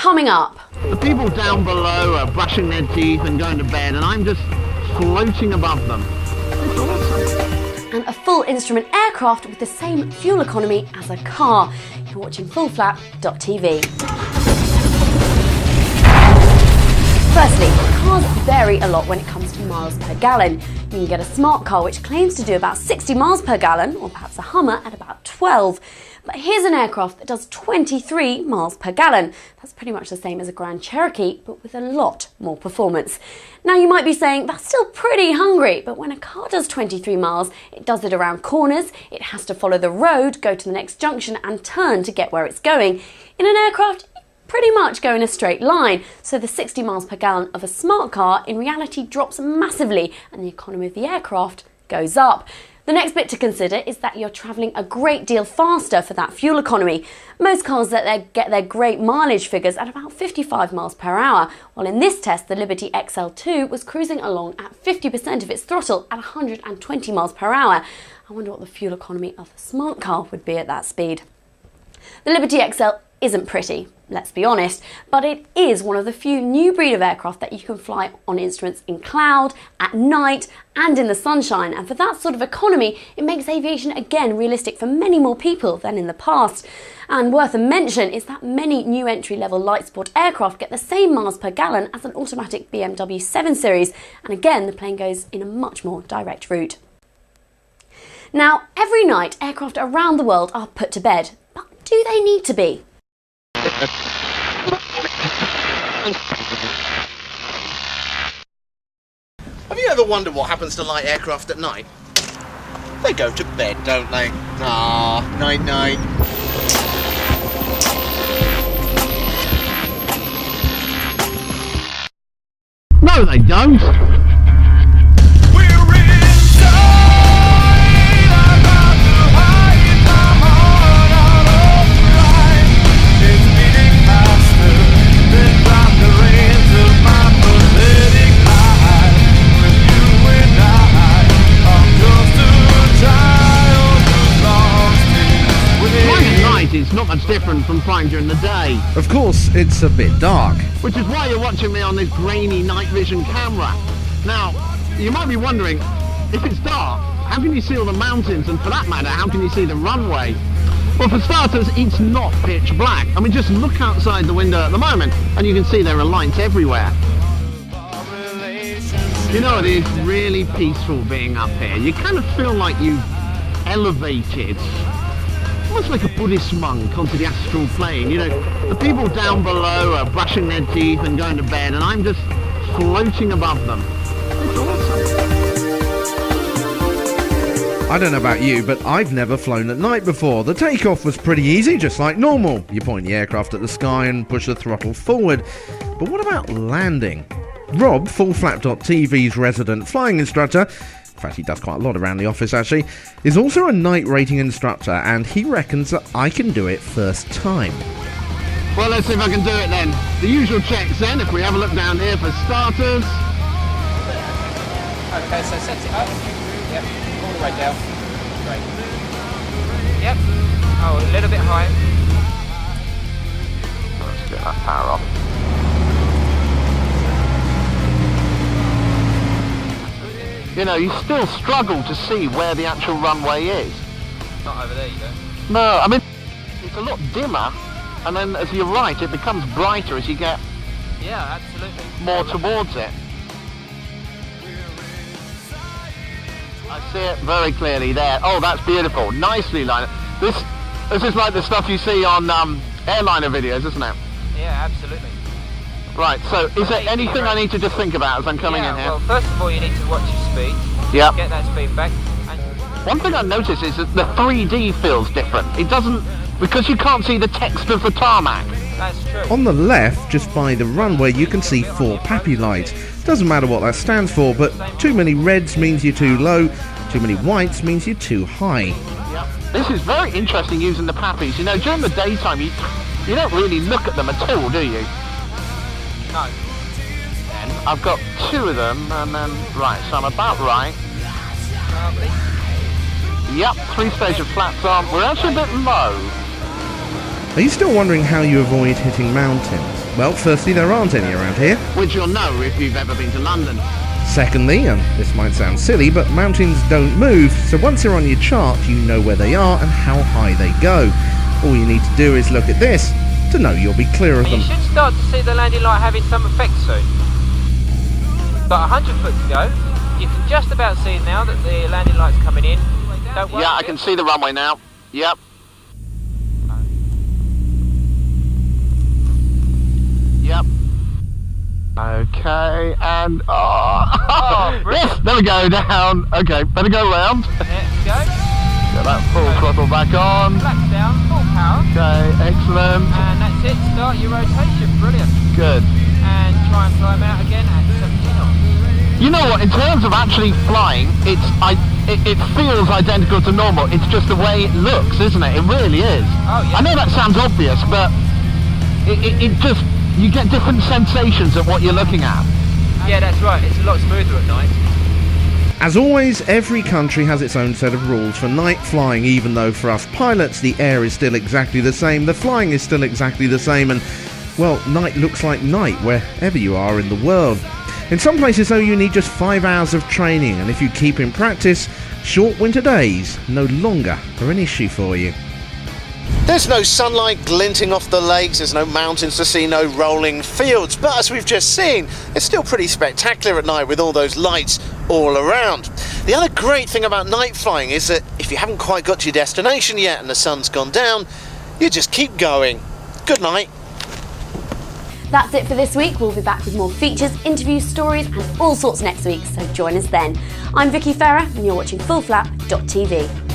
Coming up. The people down below are brushing their teeth and going to bed, and I'm just floating above them. It's awesome. And a full instrument aircraft with the same fuel economy as a car. You're watching fullflap.tv. Firstly, cars vary a lot when it comes to miles per gallon. You can get a smart car which claims to do about 60 miles per gallon, or perhaps a Hummer at about 12. But here's an aircraft that does 23 miles per gallon. That's pretty much the same as a Grand Cherokee, but with a lot more performance. Now you might be saying, that's still pretty hungry, but when a car does 23 miles, it does it around corners, it has to follow the road, go to the next junction and turn to get where it's going. In an aircraft, pretty much go in a straight line, so the 60 miles per gallon of a smart car in reality drops massively and the economy of the aircraft goes up. The next bit to consider is that you're travelling a great deal faster for that fuel economy. Most cars get their great mileage figures at about 55 miles per hour, while in this test the LibertyXL2 was cruising along at 50% of its throttle at 120 miles per hour. I wonder what the fuel economy of a smart car would be at that speed. The LibertyXL isn't pretty, let's be honest, but it is one of the few new breed of aircraft that you can fly on instruments in cloud, at night and in the sunshine, and for that sort of economy it makes aviation again realistic for many more people than in the past. And worth a mention is that many new entry-level light sport aircraft get the same miles per gallon as an automatic BMW 7 Series, and again the plane goes in a much more direct route. Now, every night aircraft around the world are put to bed, but do they need to be? Have you ever wondered what happens to light aircraft at night? They go to bed, don't they? Ah, night night. No, they don't. It's not much different from flying during the day. Of course, it's a bit dark. Which is why you're watching me on this grainy night vision camera. Now, you might be wondering, if it's dark, how can you see all the mountains? And for that matter, how can you see the runway? Well, for starters, it's not pitch black. I mean, just look outside the window at the moment, and you can see there are lights everywhere. You know, it is really peaceful being up here. You kind of feel like you've elevated, almost like a Buddhist monk, onto the astral plane. You know, the people down below are brushing their teeth and going to bed, and I'm just floating above them. It's awesome. I don't know about you, but I've never flown at night before. The takeoff was pretty easy, just like normal. You point the aircraft at the sky and push the throttle forward. But what about landing? Rob, fullflap.tv's resident flying instructor, in fact he does quite a lot around the office actually, is also a night rating instructor, and he reckons that I can do it first time. Well, let's see if I can do it then. The usual checks then, if we have a look down here for starters. Okay, so set it up. Yep, all the way down. Great. Yep. Oh, a little bit high. Let's get that power off. You know, you still struggle to see where the actual runway is. Not over there, you don't. No, I mean, it's a lot dimmer, and then as you're right, it becomes brighter as you get absolutely more towards it. I see it very clearly there. Oh, that's beautiful. Nicely lined up. This is like the stuff you see on airliner videos, isn't it? Yeah, absolutely. Right, so is there anything I need to just think about as I'm coming in here? Well, first of all, you need to watch your speed. Yep. Get that speed back. One thing I noticed is that the 3D feels different. It doesn't, because you can't see the text of the tarmac. That's true. On the left, just by the runway, you can see 4 PAPI lights. Doesn't matter what that stands for, but too many reds means you're too low, too many whites means you're too high. Yep. This is very interesting using the PAPIs. You know, during the daytime, you don't really look at them at all, do you? No. Then I've got 2 of them, and then, right, so I'm about right. Lovely. Yep, 3 stage of flaps on. We're actually a bit low. Are you still wondering how you avoid hitting mountains? Well, firstly, there aren't any around here. Which you'll know if you've ever been to London. Secondly, and this might sound silly, but mountains don't move, so once they're on your chart, you know where they are and how high they go. All you need to do is look at this to know you'll be clear of them. You should start to see the landing light having some effect soon. Got 100 foot to go. You can just about see now that the landing light's coming in. Don't worry. Yeah, I can see the runway now. Yep. Yep. Okay, and yes, there we go, down. Okay, better go round. There we go. Get that full throttle back on. Flaps down, full power. Okay, excellent. And that's it. Start your rotation. Brilliant. Good. And try and climb out again at 17 knots. You know what? In terms of actually flying, it feels identical to normal. It's just the way it looks, isn't it? It really is. Oh yeah. I know that sounds obvious, but it just, you get different sensations of what you're looking at. Yeah, that's right. It's a lot smoother at night. As always, every country has its own set of rules for night flying, even though for us pilots the air is still exactly the same, the flying is still exactly the same, and, well, night looks like night wherever you are in the world. In some places, though, you need just 5 hours of training, and if you keep in practice, short winter days no longer are an issue for you. There's no sunlight glinting off the lakes, there's no mountains to see, no rolling fields, but as we've just seen, it's still pretty spectacular at night with all those lights all around. The other great thing about night flying is that if you haven't quite got to your destination yet and the sun's gone down, you just keep going. Good night. That's it for this week. We'll be back with more features, interviews, stories and all sorts next week, so join us then. I'm Vicki Ferrer and you're watching fullflap.tv.